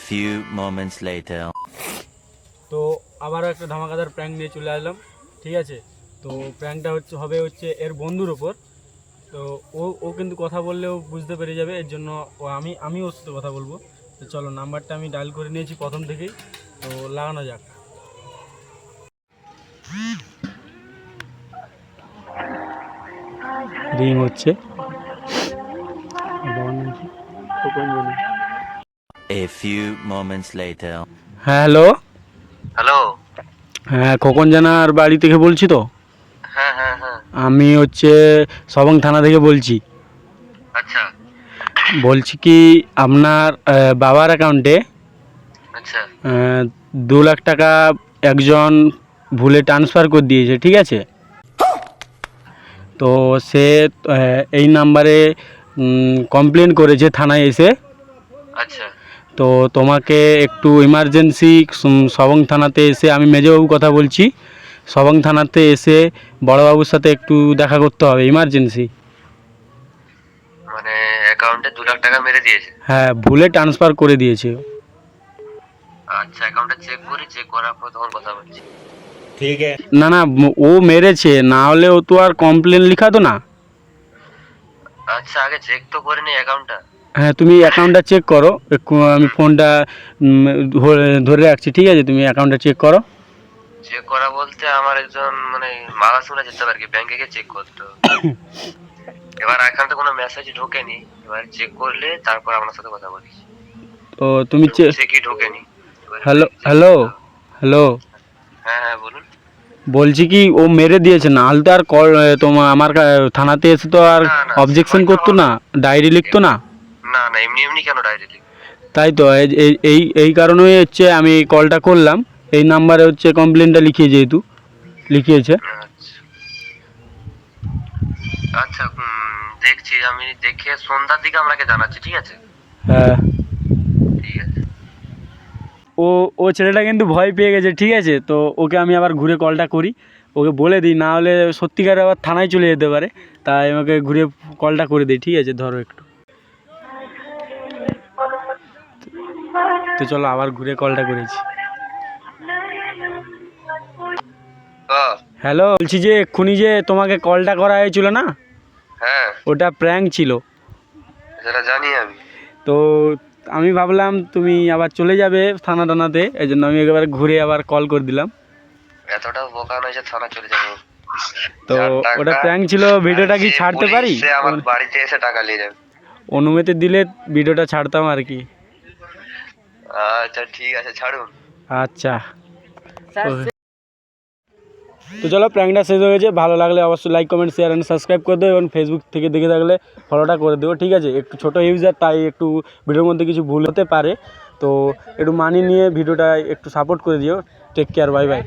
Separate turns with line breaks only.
few moments later.
তো আবারও একটা ধামাকাদার প্র্যাঙ্ক নিয়ে চলে আসলাম, ঠিক আছে। তো প্র্যাঙ্কটা হচ্ছে এর বন্ধুর ওপর। তো ও কিন্তু কথা বললেও বুঝতে পেরে যাবে, এর জন্য আমি ওর সাথে কথা বলবো। তো চলো, নাম্বারটা আমি ডায়াল করে নিয়েছি প্রথম থেকেই, তো লাগানো যাক। রিং হচ্ছে।
A few moments later.
হ্যাঁ, হ্যালো।
হ্যালো।
হ্যাঁ, খোকন জানার বাড়ি থেকে বলছি তো।
হ্যাঁ হ্যাঁ হ্যাঁ।
আমি সবং থানা থেকে বলছি।
আচ্ছা
বলছি কি, আপনার বাবার অ্যাকাউন্টে
আচ্ছা
2 লাখ টাকা একজন ভুলে ট্রান্সফার করে দিয়েছে, ঠিক আছে। তো সে এই নাম্বারে কমপ্লেন করেছে থানায় এসে।
আচ্ছা
তো তোমাকে একটু ইমার্জেন্সি সবং থানাতে এসে, আমি মেজবাবু কথা বলছি, সবং থানাতে এসে বড়বাবুর সাথে একটু দেখা করতে হবে, ইমার্জেন্সি।
মানে অ্যাকাউন্টে 2 লাখ টাকা মেরে দিয়েছে?
হ্যাঁ, ভুলে ট্রান্সফার করে দিয়েছে।
আচ্ছা, অ্যাকাউন্টটা চেক করার পর তখন কথা বলছি।
না না, ও মেরেছে, না হলে ও তো আর কমপ্লেন লিখাতো না।
আচ্ছা, আগে চেক তো করে নি অ্যাকাউন্টটা।
হ্যাঁ, তুমি অ্যাকাউন্টটা চেক করো। আমি ফোনটা ধরে রাখছি, ঠিক আছে, তুমি অ্যাকাউন্টটা চেক করো।
চেক করা বলতে আমার একজন মানে মালা শুনে যেতে পারে কি ব্যাংকে গিয়ে চেক করতে হবে। এবার অ্যাকাউন্টে কোনো মেসেজ ঢোকেনি, এবার চেক করলে তারপর আপনার সাথে কথা বলি।
তো তুমি
চেকই ঢোকেনি।
হ্যালো হ্যালো হ্যালো,
হ্যাঁ হ্যাঁ বলুন।
বলছি কি, ও মেরে দিয়েছে, না হলে তো আর তোমার আমার থানাতে এসে তো আর
না, না,
অবজেকশন করতো না, ডায়েরি লিখতো না।
না না, এমনি এমনি কেন ডায়েরি লিখবে?
তাই তো এই কারণেই আমি কলটা করলাম। এই নাম্বারে কমপ্লেনটা লিখিয়েছে।
আচ্ছা আচ্ছা, দেখছি, আমি দেখে সন্ধ্যার দিকে আপনাকে জানাচ্ছি, ঠিক আছে?
হ্যাঁ,
ঠিক আছে।
ও ছেলেটা কিন্তু ভয় পেয়ে গেছে, ঠিক আছে। তো ওকে আমি আবার ঘুরে কলটা করি, ওকে বলে দিই, না হলে সত্যিকার আবার থানায় চলে যেতে পারে। তাই আমাকে ঘুরে কলটা করে দিই, ঠিক আছে, ধরো একটু। তো চলো, আবার ঘুরে কলটা করেছি। হ্যালো, বলছি যে এক্ষুনি যে তোমাকে কলটা করা হয়েছিল না,
হ্যাঁ,
ওটা প্র্যাঙ্ক ছিল।
সেটা জানি আমি।
তো আমি ভাবলাম তুমি আবার চলে যাবে থানাতে, এই জন্য আমি একেবারে ঘুরে আবার কল করে দিলাম।
এতটাও বোকা নয় যে থানা চলে যাবো।
তো ওটা প্র্যাঙ্ক ছিল। ভিডিওটা কি ছাড়তে পারি?
সে আমার বাড়িতে এসে টাকা নিয়ে যাবে।
অনুমতি দিলে ভিডিওটা ছাড়তাম আর কি।
আচ্ছা ঠিক আছে, ছাড়ুন।
আচ্ছা, তো চলো, প্র্যাঙ্কটা শেষ হয়ে গেছে। ভালো লাগলে অবশ্যই like comment share and subscribe করে দেবো, এবং ফেসবুক থেকে দেখে থাকলে ফলোটা করে দেবো, ঠিক আছে। একটু ছোটো ইউজার, তাই একটু ভিডিওর মধ্যে কিছু ভুল হতে পারে, তো একটু মানিয়ে নিয়ে ভিডিওটা একটু সাপোর্ট করে দিও। Take care, bye by.